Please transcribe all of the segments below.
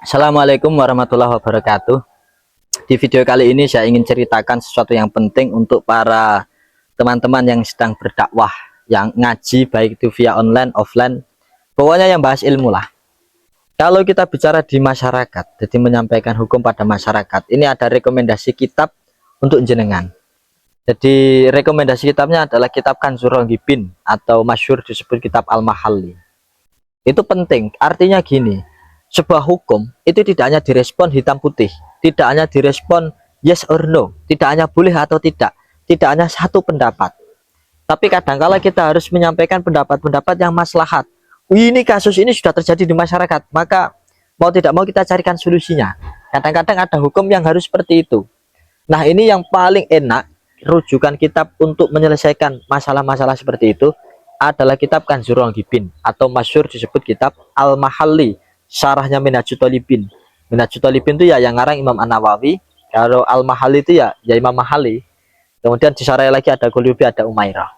Assalamualaikum warahmatullahi wabarakatuh. Di video kali ini saya ingin ceritakan sesuatu yang penting untuk para teman-teman yang sedang berdakwah, yang ngaji baik itu via online, offline, pokoknya yang bahas ilmu lah. Kalau kita bicara di masyarakat, jadi menyampaikan hukum pada masyarakat, ini ada rekomendasi kitab untuk jenengan. Jadi rekomendasi kitabnya adalah kitab Kanzur Raghibin atau masyhur disebut kitab Al-Mahalli. Itu penting, artinya gini, sebuah hukum itu tidak hanya direspon hitam putih, tidak hanya direspon yes or no, tidak hanya boleh atau tidak hanya satu pendapat, tapi kadangkala kita harus menyampaikan pendapat-pendapat yang maslahat. Ini kasus ini sudah terjadi di masyarakat, maka mau tidak mau kita carikan solusinya. Kadang-kadang ada hukum yang harus seperti itu. Nah, ini yang paling enak rujukan kitab untuk menyelesaikan masalah-masalah seperti itu adalah kitab Kanzur Raghibin atau masyhur disebut kitab Al-Mahalli, syarahnya Minhajul Thalibin. Minhajul Thalibin itu ya yang ngarang Imam An-Nawawi, kalau Al-Mahalli itu ya Imam Mahalli. Kemudian disarai lagi ada Qulubi, ada Umairah.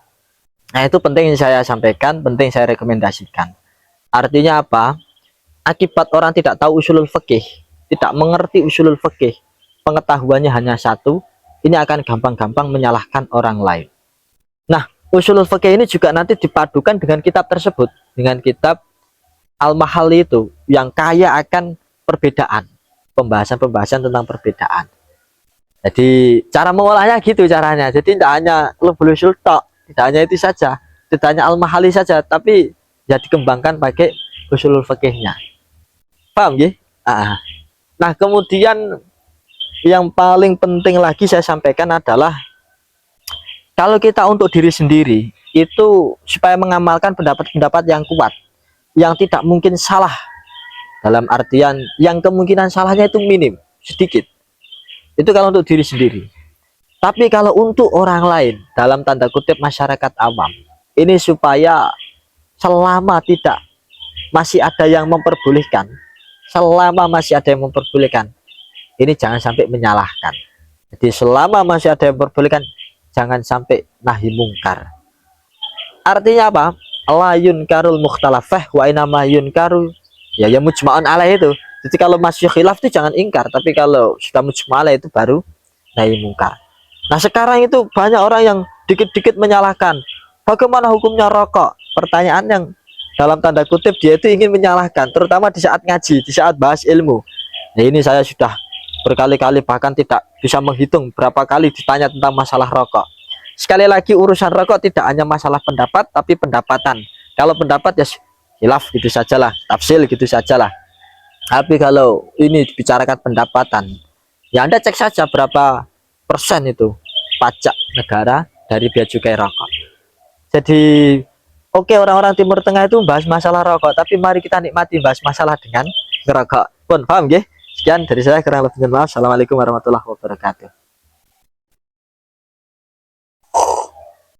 Nah, itu penting saya sampaikan, penting saya rekomendasikan. Artinya apa? Akibat orang tidak tahu usulul fikih, tidak mengerti usulul fikih, pengetahuannya hanya satu, ini akan gampang-gampang menyalahkan orang lain. Nah, usulul fikih ini juga nanti dipadukan dengan kitab tersebut, dengan kitab Al-Mahalli itu yang kaya akan perbedaan, pembahasan-pembahasan tentang perbedaan. Jadi cara mengolahnya gitu caranya. Jadi tidak hanya lebih tok, tidak hanya itu saja, tidak hanya Al-Mahalli saja, tapi ya dikembangkan pakai usulul fikihnya. Paham ya? Nah, kemudian yang paling penting lagi saya sampaikan adalah kalau kita untuk diri sendiri itu supaya mengamalkan pendapat-pendapat yang kuat, yang tidak mungkin salah, dalam artian yang kemungkinan salahnya itu minim, sedikit. Itu kalau untuk diri sendiri. Tapi kalau untuk orang lain, dalam tanda kutip masyarakat awam, ini supaya selama tidak masih ada yang memperbolehkan, ini jangan sampai menyalahkan. Jadi selama masih ada yang memperbolehkan, jangan sampai nahi mungkar. Artinya apa? La yunkarul mukhtalafah wa inama yunkaru ya mujma'un alaih itu. Jadi kalau masih khilaf itu jangan ingkar, tapi kalau sudah mujma' alaih itu baru nahi mungkar. Nah, sekarang itu banyak orang yang dikit-dikit menyalahkan. Bagaimana hukumnya rokok? Pertanyaan yang dalam tanda kutip dia itu ingin menyalahkan, terutama di saat ngaji, di saat bahas ilmu. Nah, ini saya sudah berkali-kali bahkan tidak bisa menghitung berapa kali ditanya tentang masalah rokok. Sekali lagi, urusan rokok tidak hanya masalah pendapat, tapi pendapatan. Kalau pendapat ya khilaf gitu sajalah, tafsil gitu sajalah. Tapi kalau ini dibicarakan pendapatan, ya Anda cek saja berapa persen itu pajak negara dari bea cukai rokok. Jadi oke, orang-orang Timur Tengah itu bahas masalah rokok, tapi mari kita nikmati bahas masalah dengan ngerokok. Pun paham ya? Sekian dari saya, kurang lebihnya maaf. Assalamualaikum warahmatullahi wabarakatuh.